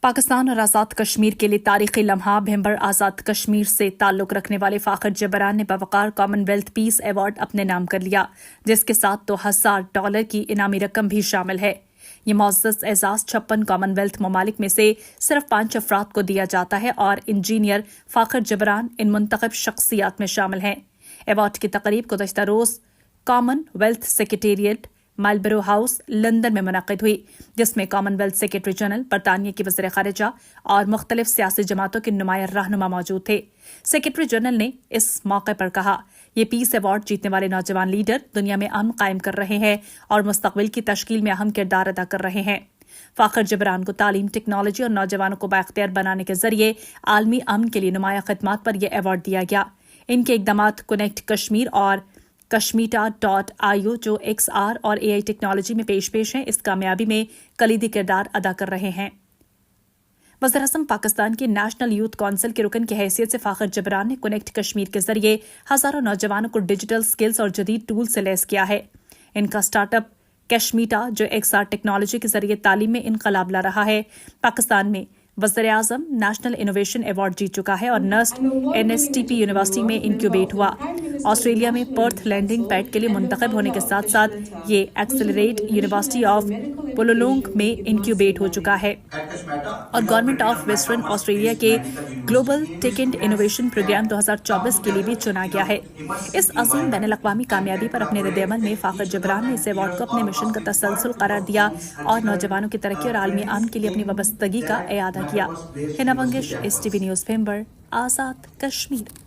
पाकिस्तान और आज़ाद कश्मीर के लिए तारीखी लम्हा भिंबर आज़ाद कश्मीर से ताल्लुक रखने वाले फ़ाखर जबरान ने बवकार कॉमनवेल्थ पीस अवार्ड अपने नाम कर लिया, जिसके साथ $2,000 की इनामी रकम भी शामिल है। ये मुअज़्ज़ज़ एजाज़ 56 कॉमनवेल्थ ममालिक में से सिर्फ 5 अफराद को दिया जाता है और इंजीनियर फ़ाखर जबरान इन मुंतखब शख्सियात में शामिल हैं। अवार्ड की तकरीब गुज़श्ता रोज़ कॉमनवेल्थ सेक्रेटेरिएट मालबरो हाउस लंदन में मुनक़िद हुई, जिसमें कॉमनवेल्थ सेक्रेटरी जनरल, बरतानिया की वज़ीर ख़ारिजा और मुख्तलिफ सियासी जमातों के नुमाया रहनुमा मौजूद थे। सेक्रेटरी जनरल ने इस मौके पर कहा, ये पीस अवार्ड जीतने वाले नौजवान लीडर दुनिया में अमन कायम कर रहे हैं और मुस्तक़बिल की तश्कील में अहम किरदार अदा कर रहे हैं। फ़ाखर जबरान को तालीम, टेक्नोलॉजी और नौजवानों को बाइख्तियार बनाने के जरिए आलमी अमन के लिए नुमाया खिदमात पर यह अवार्ड दिया गया। इनके इक़दामात कनेक्ट कश्मीर और kashmita.io जो XR और AI टेक्नोलॉजी में पेश हैं, इस कामयाबी में कलीदी किरदार अदा कर रहे हैं। वज़ीर-ए-आज़म पाकिस्तान की नेशनल यूथ काउंसिल के रुकन की हैसियत से फ़ाखर जबरान ने कनेक्ट कश्मीर के जरिए हज़ारों नौजवानों को डिजिटल स्किल्स और जदीद टूल से लैस किया है। इनका स्टार्टअप कश्मीटा जो XR टेक्नोलॉजी के जरिए तालीम में इनकलाब ला रहा है, पाकिस्तान में वज़ीर-ए-आज़म नेशनल इनोवेशन अवार्ड जीत चुका है और नस्ट NSTP यूनिवर्सिटी में इंक्यूबेट हुआ। ऑस्ट्रेलिया में पर्थ लैंडिंग पैड के लिए मुंतखब होने के साथ साथ ये एक्सेलरेट यूनिवर्सिटी ऑफ वोलोलोंग में इंक्यूबेट हो चुका है और गवर्नमेंट ऑफ वेस्टर्न ऑस्ट्रेलिया के global tech and innovation program 2024 के लिए भी चुना गया है। इस अजीम बैनुल-अक़वामी कामयाबी पर अपने रद्द-ए-अमल में फ़ाखर जबरान ने इस अवार्ड को अपने मिशन का तसलसल करार दिया और नौजवानों की तरक्की और आलमी अमन के लिए अपनी वाबस्तगी का इयादा किया। Hina बंगिश, STV news Bhimber, Azad Kashmir.